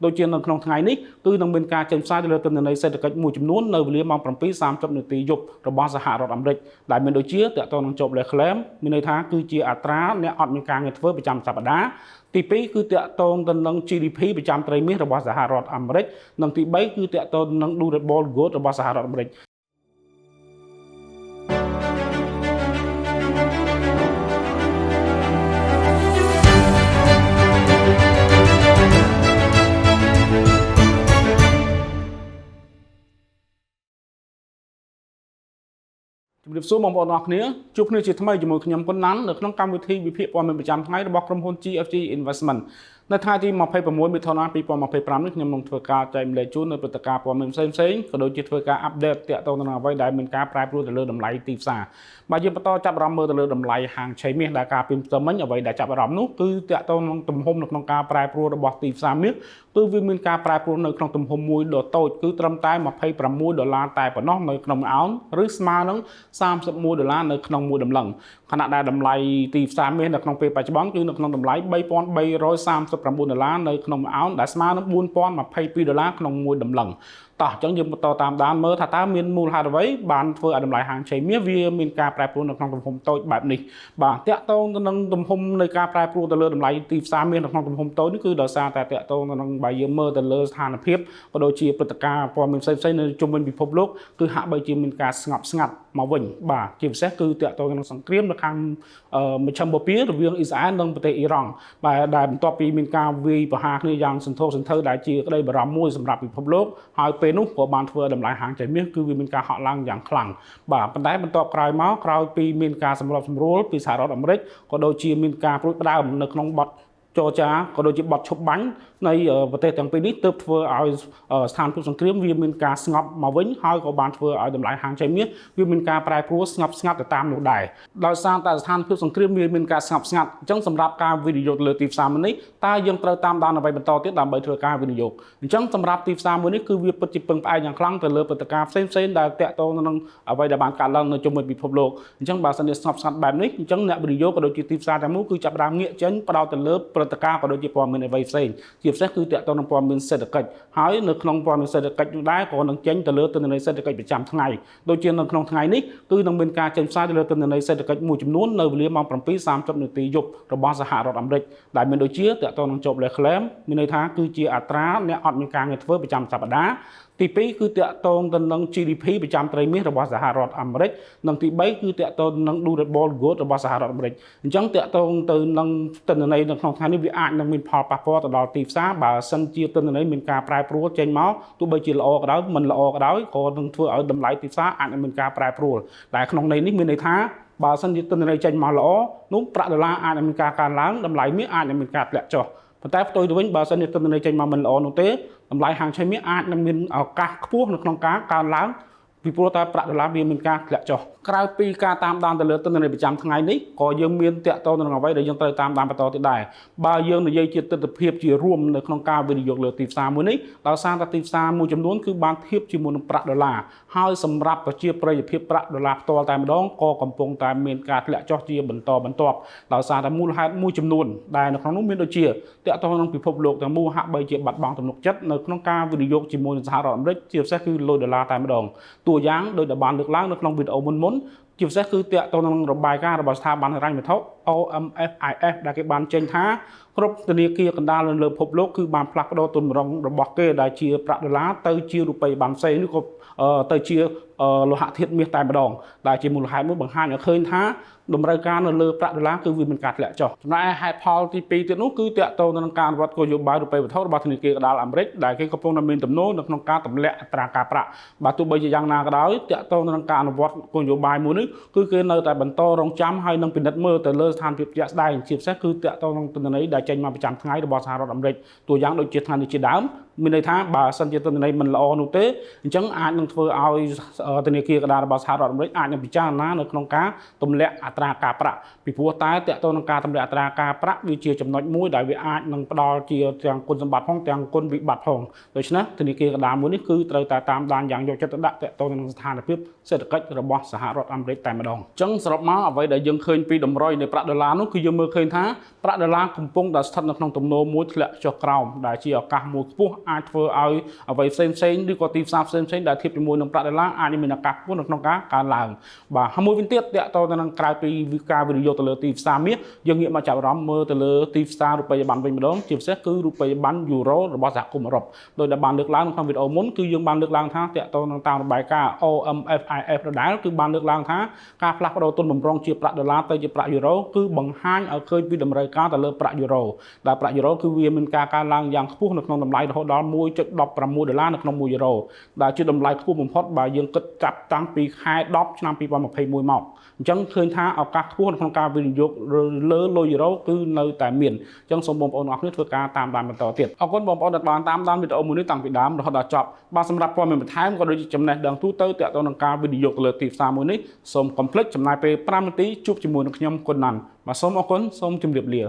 ដូចជានៅក្នុងថ្ងៃនេះគឺនឹងមានការចេញផ្សាយទៅលើទិន្នន័យសេដ្ឋកិច្ចមួយចំនួននៅវេលាម៉ោង 7:30 នាទីយប់របស់សហរដ្ឋអាមេរិកដែលមានដូចជាតកតងនឹងជប់លេខក្លែមមានន័យថាគឺជាអត្រាអ្នកអត់មានការងារធ្វើប្រចាំសប្តាហ៍ទី2គឺតកតងទៅនឹង GDP ប្រចាំត្រីមាសរបស់សហរដ្ឋអាមេរិកនិងទី3គឺតកតងនឹង Durable Goods របស់សហរដ្ឋអាមេរិកជំរាបសួរបងប្អូនអរគ្នាជួបគ្នាជាថ្មីជាមួយខ្ញុំប៉ុណ្ណានៅក្នុងកម្មវិធីវិភាគព័ត៌មានប្រចាំថ្ងៃរបស់ក្រុមហ៊ុន GFG Investment នៅថ្ងៃទី26 មិថុនា 2025នេះខ្ញុំនឹងធ្វើការចែកម្លែកជូននៅព្រឹត្តិការណ៍ព័ត៌មានផ្សេងៗក៏ដូចជាធ្វើការអាប់ដេតទាក់ទងនឹងអ្វីដែលមានការប្រែប្រួលទៅលើតម្លៃទីផ្សារបាទយើងបន្តចាប់អារម្មណ៍មើលទៅលើតម្លៃហាងឆេមាសដែលការពីផ្ទឹមមិញអ្វីដែលចាប់អារម្មណ៍នោះគឺទាក់ទងនឹងទំហំនៅក្នុងការប្រែប្រួលរបស់ទីផ្សារមាសគឺវាមានការប្រែប្រួលនៅក្នុងទំហំមួយដ៏តូចគឺត្រឹមតែ$26តែប៉ុណ្ណោះនៅក្នុងមួយអោនឬស្មើនឹង$31នៅក្នុងមួយដំឡឹងខណៈដែលតម្លៃទីផ្សារមាសនៅក្នុងពេលបច្ចុប្បន្នគឺនៅក្នុងតម្លៃ$3,339នៅក្នុងមួយអោនដែលស្មើនឹង$4,022ក្នុងមួយដំឡឹងតោះអញ្ចឹងយើងបន្តតាមដានមើលថាតើមានមូលហេតុអ្វីបានធ្វើឲ្យតម្លៃហាងឆេមាសវាមានការប្រែប្រួលនៅក្នុងទំហំតូចបែបនេះបាទតាក់ទងទៅនឹងទំហំនៃការប្រែប្រួលទៅលើតម្លៃទីផ្សារមាសនៅក្នុងទំហំតូចនេះគឺដោយសារតែតាក់ទងទៅនឹងបើយើងមើលទៅលើស្ថានភាពក៏ដូចជាព្រឹត្តិការណ៍ព័ត៌មានផ្សេងៗនៅជុំវិញពិភពលោកគឺហាក់បីជាមានការស្ងប់ស្ងាត់មកវិញបាទជាពិសេសគឺតាក់ទងនឹងសង្គ្រាមនៅខាងមជ្ឈិមបូព៌ារវាងអ៊ីស្រាអែលនិងប្រទេសអ៊ីរ៉ង់បាទដែលបន្ទាប់ពីមានការវាយប្រហារគ្នាយ៉ាងសន្ធោសន្ធៅដែលជាក្តីបារម្ភមួយសម្រាប់ពិភពលោកហើយពេលនោះក៏បានធ្វើតម្លៃហាងឆេមាសគឺវាមានការហក់ឡើងយ៉ាងខ្លាំងបាទប៉ុន្តែបន្ទាប់ក្រោយមកក្រោយពីមានការសម្របសម្រួលពីសហរដ្ឋអាមេរិកក៏ដូចជាមានការព្រួយផ្ដើមនៅក្នុងបទចរចាក៏ដូចជាបទឈប់បាញ់នៃប្រទេសទាំងពីរនេះទើបធ្វើឲ្យស្ថានភាពសង្គ្រាមវាមានការស្ងប់មកវិញហើយក៏បានធ្វើឲ្យតម្លៃហាងឆេមាសវាមានការប្រែប្រួលស្ងប់ស្ងាត់ទៅតាមនោះដែរដោយសារតែស្ថានភាពសង្គ្រាមវាមានការស្ងប់ស្ងាត់អញ្ចឹងសម្រាប់ការវិនិយោគលើទីផ្សារមួយនេះតើយើងត្រូវតាមដានអ្វីបន្តទៀតដើម្បីធ្វើការវិនិយោគអញ្ចឹងសម្រាប់ទីផ្សារមួយនេះគឺវាពិតជាពឹងផ្អែកយ៉ាងខ្លាំងទៅលើព្រឹត្តិការណ៍ផ្សេងៗដែលតាក់ទងនឹងអ្វីដែលបានកើតឡើងនៅជុំវិញពិភពលោកអញ្ចឹងបើសិនជាស្ងប់ស្ងាត់បែបនេះអញ្ចឹងអ្នកវិនិយោគក៏ដូចជាទីផ្សារទាំងមូលគឺចាប់ផ្ដើមងាកចេញផ្ដោតទៅលើព្រឹត្តិការណ៍ក៏ដូចជាព័ត៌មានអ្វីផ្សេងជាពិសេសគឺតាក់ទងនឹងព័ត៌មានសេដ្ឋកិច្ចហើយនៅក្នុងព័ត៌មានសេដ្ឋកិច្ចនោះដែរក៏នឹងចេញទៅលើទិន្នន័យសេដ្ឋកិច្ចប្រចាំថ្ងៃដូចជានៅក្នុងថ្ងៃនេះគឺនឹងមានការចេញផ្សាយទៅលើទិន្នន័យសេដ្ឋកិច្ចមួយចំនួននៅវេលាម៉ោង 7:30 នាទីយប់របស់សហរដ្ឋអាមេរិកដែលមានដូចជាតាក់ទងនឹងជប់លេខក្លែមមានន័យថាគឺជាអត្រាអ្នកអត់មានការងារធ្វើប្រចាំសប្តាហ៍ទី2គឺតាក់ទងទៅនឹង GDP ប្រចាំត្រីមាសរបស់សហរដ្ឋអាមេរិកនិងទី3គឺតាក់ទងនឹង Durable Goods របស់សហរដ្ឋអាមេរិកអញ្ចឹងតាក់ទងទៅនឹងទិន្នន័យនៅក្នុងថ្ងៃនេះវាអាចនឹងមានផលប៉ះពាល់ទៅដល់ទីផ្សារបើសិនជាទិន្នន័យមានការប្រែប្រួលចេញមកទោះបីជាល្អក៏ដោយមិនល្អក៏ដោយក៏នឹងធ្វើឲ្យតម្លៃទីផ្សារអាចនឹងមានការប្រែប្រួលតែក្នុងន័យនេះមានន័យថាបើសិនជាទិន្នន័យចេញមកល្អនោះប្រាក់ដុល្លារអាចនឹងមានការកើនឡើងតម្លៃមាសអាចនឹងមានការធ្លាក់ចុះប៉ុន្តែផ្ទុយទៅវិញបើសិនជាទិន្នន័យចេញមកមិនល្អនោះទេតម្លៃហាងឆេមាសអាចនឹងមានឱកាសខ្ពស់នៅក្នុងការកើនឡើងពីព្រោះតែប្រាក់ដុល្លារវាមានការធ្លាក់ចុះក្រៅពីការតាមដានទៅលើទិន្នន័យប្រចាំថ្ងៃនេះក៏យើងមានតាក់ទងនឹងអ្វីដែលយើងត្រូវតាមដានបន្តទៀតដែរបើយើងនិយាយជាទិដ្ឋភាពជារួមនៅក្នុងការវិនិយោគលើទីផ្សារមួយនេះដោយសារតែទីផ្សារមួយចំនួនគឺបានធៀបជាមួយនឹងប្រាក់ដុល្លារហើយសម្រាប់ប្រជាប្រិយភាពប្រាក់ដុល្លារផ្ទាល់តែម្ដងក៏កំពុងតែមានការធ្លាក់ចុះជាបន្តបន្ទាប់ដោយសារតែមូលហេតុមួយចំនួនដែលនៅក្នុងនោះមានដូចជាតាក់ទងនឹងពិភពលោកទាំងមូលហាក់បីជាបាត់បង់ទំនុកចិត្តនៅក្នុងការវិនិយោគជាមួយនឹងសហរដ្ឋអាមេរិកជាពិសេសគឺលុយដុល្លារតែម្ដងតួយ៉ាងដោយដែលបានលើកឡើងនៅក្នុងវីដេអូមុនជាពិសេសគឺតាក់ទងនឹងរបាយការណ៍របស់ស្ថាប័នហិរញ្ញវត្ថុ OMFIS ដែលគេបានចេញថាគ្រប់ធនាគារកណ្ដាលនៅលើពិភពលោកគឺបានផ្លាស់ប្ដូរទុនម្រុងរបស់គេដែលជាប្រាក់ដុល្លារទៅជារូបិយប័ណ្ណផ្សេងឬក៏ទៅជាលោហៈធាតុមាសតែម្ដងដែលជាមូលហេតុមួយបង្ហាញឲ្យឃើញថាតម្រូវការនៅលើប្រាក់ដុល្លារគឺវាមានការធ្លាក់ចុះចំណែកហេតុផលទី2ទៀតនោះគឺតាក់ទងនឹងការអនុវត្តគោលនយោបាយរូបិយវត្ថុរបស់ធនាគារកណ្ដាលអាមេរិកដែលគេកំពុងតែមានទំនោរនៅក្នុងការទម្លាក់អត្រាការប្រាក់បាទទោះបីជាយ៉ាងណាក៏ដោយតាក់ទងនឹងការអនុវត្តគោលនយោបាយមួយនេះគឺគេនៅតែបន្តរងចាំហើយនឹងពិនិត្យមើលទៅលើស្ថានភាពជាក់ស្ដែងជាពិសេសគឺតាក់ទងនឹងទិន្នន័យដែលចេញមកប្រចាំថ្ងៃរបស់សហរដ្ឋអាមេរិកតួយ៉ាងដូចជាថ្ងៃនេះជាដើម មានន័យថាបើសិនជាទិន្នន័យមិនល្អនោះទេអញ្ចឹងអាចនឹងធ្វើឲ្យធនាគារកណ្ដាលរបស់សហរដ្ឋអាមេរិកអាចនឹងពិចារណានៅក្នុងការទម្លាក់អត្រាការប្រាក់ពីព្រោះតែតកតទៅនឹងការទម្លាក់អត្រាការប្រាក់វាជាចំណុចមួយដែលវាអាចនឹងផ្ដល់ជាទាំងគុណសម្បត្តិផងទាំងគុណវិបត្តិផងដូច្នេះធនាគារកណ្ដាលមួយនេះគឺត្រូវតែតាមដានយ៉ាងយកចិត្តទុកដាក់តកតទៅនឹងស្ថានភាពសេដ្ឋកិច្ចរបស់សហរដ្ឋអាមេរិកតែម្ដងអញ្ចឹងសរុបមកអ្វីដែលយើងឃើញពីតម្រុយនៃប្រាក់ដុល្លារនោះគឺយើងមើលឃើញថាប្រាក់ដុល្លារកំពុងតែស្ថិតនៅក្នុងទំនោរមួយធ្លាក់ចុះក្រោមដែលជាឱកាសមួយខ្ពស់អាចធ្វើឲ្យអ្វីផ្សេងៗឬក៏ទីផ្សារផ្សេងៗដែលធៀបជាមួយនឹងប្រាក់ដុល្លារអាចមានឱកាសខ្ពស់នៅក្នុងការកើនឡើងបាទហើយមួយវិញទៀតតកតទៅនឹងក្រៅពីការវិនិយោគទៅលើទីផ្សារមាសយើងងាកមកចាប់អារម្មណ៍មើលទៅលើទីផ្សាររូបិយប័ណ្ណវិញម្ដងជាពិសេសគឺរូបិយប័ណ្ណយូរ៉ូរបស់សហគមន៍អឺរ៉ុបដោយដែលបានលើកឡើងក្នុងវីដេអូមុនគឺយើងបានលើកឡើងថាតកតនឹងតាមរបាយការណ៍ OMFIF ដដែលគឺបានលើកឡើងថាការផ្លាស់ប្ដូរទុនបំរុងជាប្រាក់ដុល្លារទៅជាប្រាក់យូរ៉ូគឺបង្ហាញឲ្យឃើញពីតម្រូវការទៅលើប្រាក់យូរ៉ូដែលប្រាក់យូរ៉ូគឺវាមានការកើនឡើងយ៉ាងខ្ពស់នៅក្នុងតម្លៃរហូតដល់ $1.16 ដុល្លារនៅក្នុង1យូរ៉ូដែលជាតម្លៃខ្ពស់បំផុតបើយើងគិតចាប់តាំងពីខែ10ឆ្នាំ2021មកអញ្ចឹងឃើញថាឱកាសខ្ពស់ក្នុងការវិនិយោគលើលុយយូរ៉ូគឺនៅតែមានអញ្ចឹងសូមបងប្អូនអរគុណធ្វើការតាមដានបន្តទៀតអរគុណបងប្អូនដែលបានតាមដានវីដេអូមួយនេះតាំងពីដើមរហូតដល់ចប់បាទសម្រាប់ព័ត៌មានបន្ថែមក៏ដូចជាចំណេះដឹងទូទៅទាក់ទងនឹងការវិនិយោគទៅលើទីផ្សារមួយនេះសូមកុំភ្លេចចំណាយពេល5នាទីជួបជាមួយនឹងខ្ញុំគុណណាន់បាទសូមអរគុណសូមជម្រាបលា